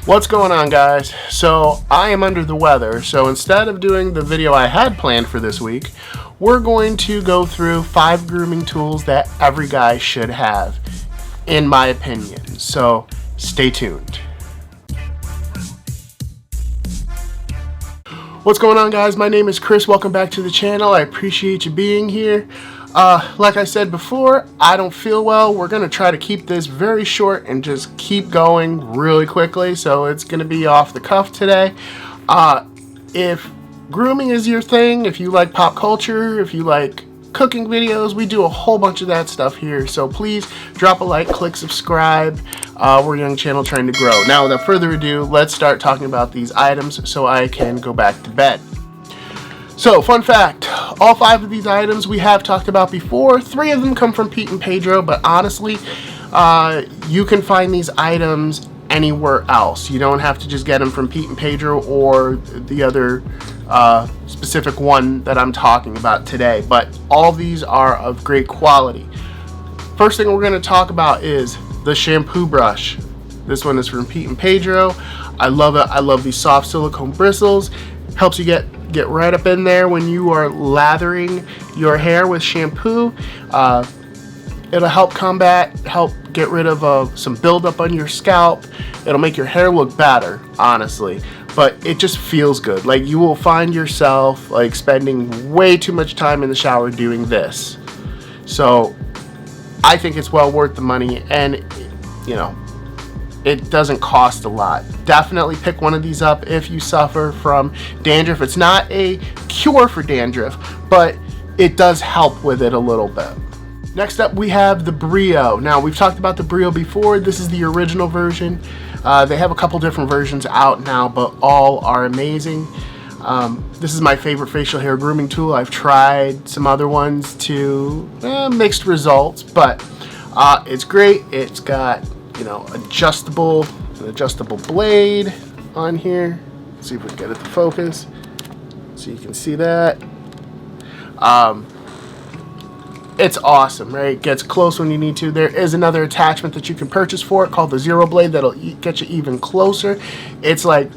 What's going on, guys? So I am under the weather, so instead of doing the video I had planned for this week, we're going to go through 5 grooming tools that every guy should have, in my opinion. So stay tuned. What's going on, guys? My name is Chris. Welcome back to the channel. I appreciate you being here. Like I said before, I don't feel well. We're going to try to keep this very short and just keep going really quickly. So it's going to be off the cuff today. If grooming is your thing, if you like pop culture, if you like cooking videos, we do a whole bunch of that stuff here. So please drop a like, click subscribe. We're a young channel trying to grow. Now, without further ado, let's start talking about these items so I can go back to bed. So, fun fact, all 5 of these items we have talked about before. 3 of them come from Pete and Pedro, but honestly, you can find these items anywhere else. You don't have to just get them from Pete and Pedro or the other specific one that I'm talking about today, but all these are of great quality. First thing we're going to talk about is the shampoo brush. This one is from Pete and Pedro. I love it. I love these soft silicone bristles. Helps you get right up in there when you are lathering your hair with shampoo. It'll help get rid of some buildup on your scalp. It'll make your hair look better, honestly, but it just feels good. Like, you will find yourself like spending way too much time in the shower doing this. So I think it's well worth the money, and you know, it doesn't cost a lot. Definitely pick one of these up if you suffer from dandruff. It's not a cure for dandruff, but it does help with it a little bit. Next up, we have the Brio. Now, we've talked about the Brio before. This is the original version. They have a couple different versions out now, but all are amazing. This is my favorite facial hair grooming tool. I've tried some other ones too, mixed results, but it's great. It's got, you know, adjustable blade on here. Let's see if we can get it to focus so you can see that. It's awesome, right? It gets close when you need to. There is another attachment that you can purchase for it called the Zero Blade that'll get you even closer. It's like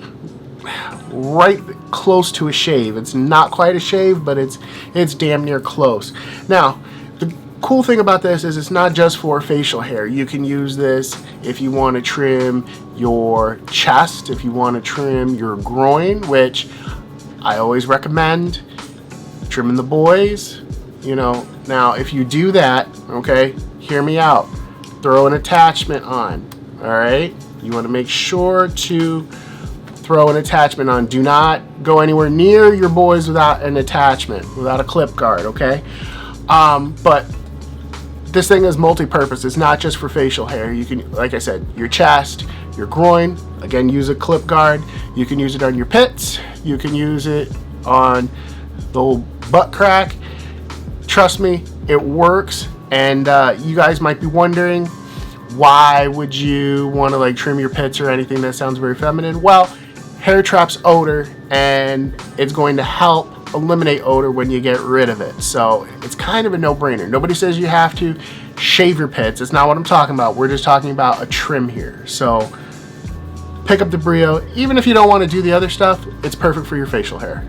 right close to a shave. It's not quite a shave, but it's damn near close. Now, the cool thing about this is it's not just for facial hair. You can use this if you want to trim your chest, if you want to trim your groin, which I always recommend trimming the boys. You know, now if you do that, okay, hear me out. Throw an attachment on, all right? You want to make sure to throw an attachment on. Do not go anywhere near your boys without an attachment, without a clip guard, okay? But this thing is multi-purpose. It's not just for facial hair. You can, like I said, your chest, your groin, again, use a clip guard. You can use it on your pits. You can use it on the whole butt crack. Trust me, it works. And you guys might be wondering, why would you want to like trim your pits or anything? That sounds very feminine. Well, hair traps odor, and it's going to help eliminate odor when you get rid of it. So it's kind of a no-brainer. Nobody says you have to shave your pits. It's not what I'm talking about. We're just talking about a trim here. So pick up the Brio. Even if you don't want to do the other stuff, it's perfect for your facial hair.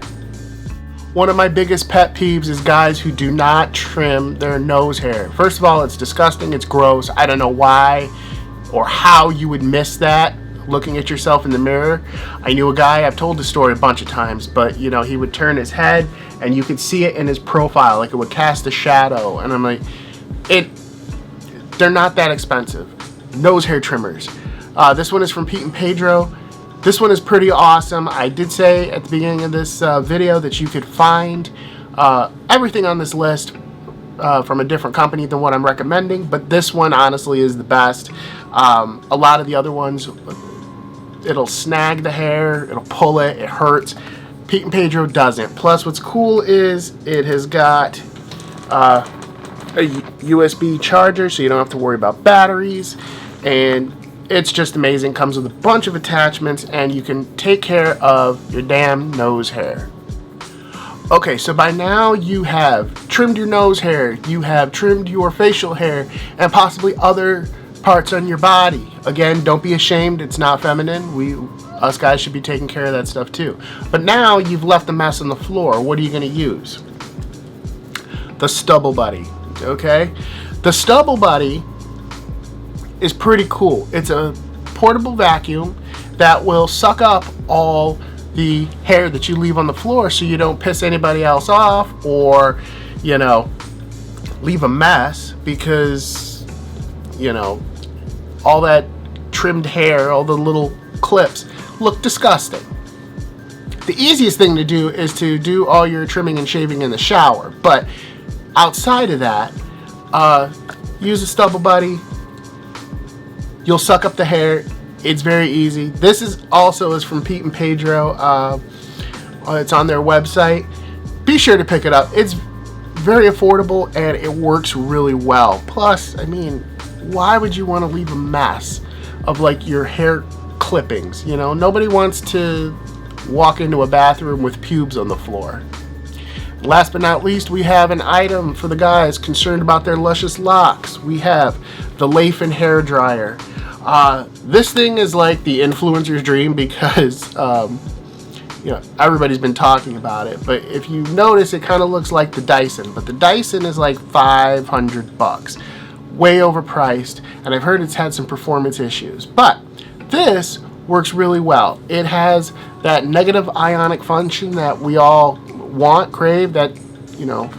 One of my biggest pet peeves is guys who do not trim their nose hair. First of all, it's disgusting. It's gross. I don't know why or how you would miss that looking at yourself in the mirror. I knew a guy, I've told the story a bunch of times, but you know, he would turn his head and you could see it in his profile, like it would cast a shadow. And I'm like, they're not that expensive. Nose hair trimmers. This one is from Pete and Pedro. This one is pretty awesome. I did say at the beginning of this video that you could find everything on this list from a different company than what I'm recommending, but this one honestly is the best. A lot of the other ones, it'll snag the hair, it'll pull it, it hurts. Pete and Pedro doesn't. Plus, what's cool is it has got a USB charger, so you don't have to worry about batteries, and it's just amazing. Comes with a bunch of attachments, and you can take care of your damn nose hair. Okay, so by now you have trimmed your nose hair, you have trimmed your facial hair, and possibly other parts on your body. Again, don't be ashamed. It's not feminine. Us guys should be taking care of that stuff too. But now you've left the mess on the floor. What are you going to use? The Stubble Buddy. Okay? The Stubble Buddy is pretty cool. It's a portable vacuum that will suck up all the hair that you leave on the floor so you don't piss anybody else off or, you know, leave a mess because, you know, all that trimmed hair, all the little clips look disgusting. The easiest thing to do is to do all your trimming and shaving in the shower, but outside of that, use a Stubble Buddy. You'll suck up the hair. It's very easy. This is from Pete and Pedro. It's on their website. Be sure to pick it up. It's very affordable and it works really well. Plus, I mean, why would you want to leave a mess of like your hair clippings? You know, nobody wants to walk into a bathroom with pubes on the floor. Last but not least, we have an item for the guys concerned about their luscious locks. We have the Leif-N hair dryer. This thing is like the influencer's dream because you know, everybody's been talking about it. But if you notice, it kind of looks like the Dyson. But the Dyson is like $500, way overpriced, and I've heard it's had some performance issues. But this works really well. It has that negative ionic function that we all crave, that, you know,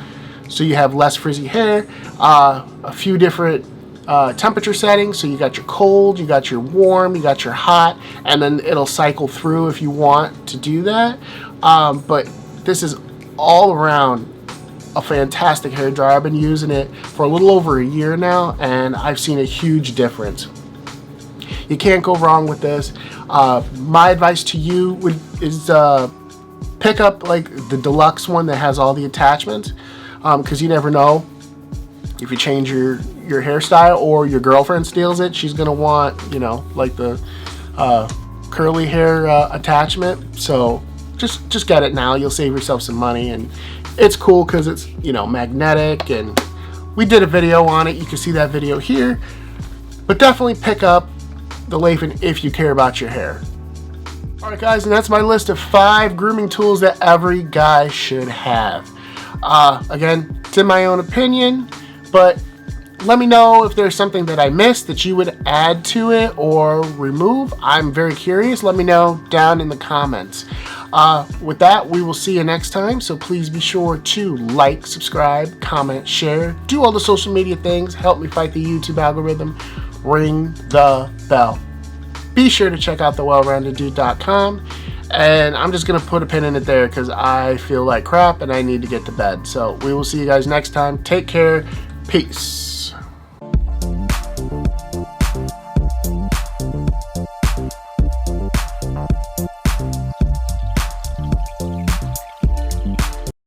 so you have less frizzy hair. A few different temperature settings, so you got your cold, you got your warm, you got your hot, and then it'll cycle through if you want to do that. But this is all around a fantastic hair dryer. I've been using it for a little over a year now, and I've seen a huge difference. You can't go wrong with this. My advice to you is pick up like the deluxe one that has all the attachments, because you never know if you change your hairstyle or your girlfriend steals it. She's gonna want, you know, like the curly hair attachment. So just get it now. You'll save yourself some money, and it's cool because it's, you know, magnetic, and we did a video on it. You can see that video here. But definitely pick up the Leif-N if you care about your hair. Alright guys, and that's my list of 5 grooming tools that every guy should have. Again, it's in my own opinion, but let me know if there's something that I missed that you would add to it or remove. I'm very curious. Let me know down in the comments. With that, we will see you next time, so please be sure to like, subscribe, comment, share, do all the social media things, help me fight the YouTube algorithm, ring the bell. Be sure to check out thewellroundeddude.com, and I'm just going to put a pin in it there because I feel like crap and I need to get to bed. So we will see you guys next time. Take care. Peace.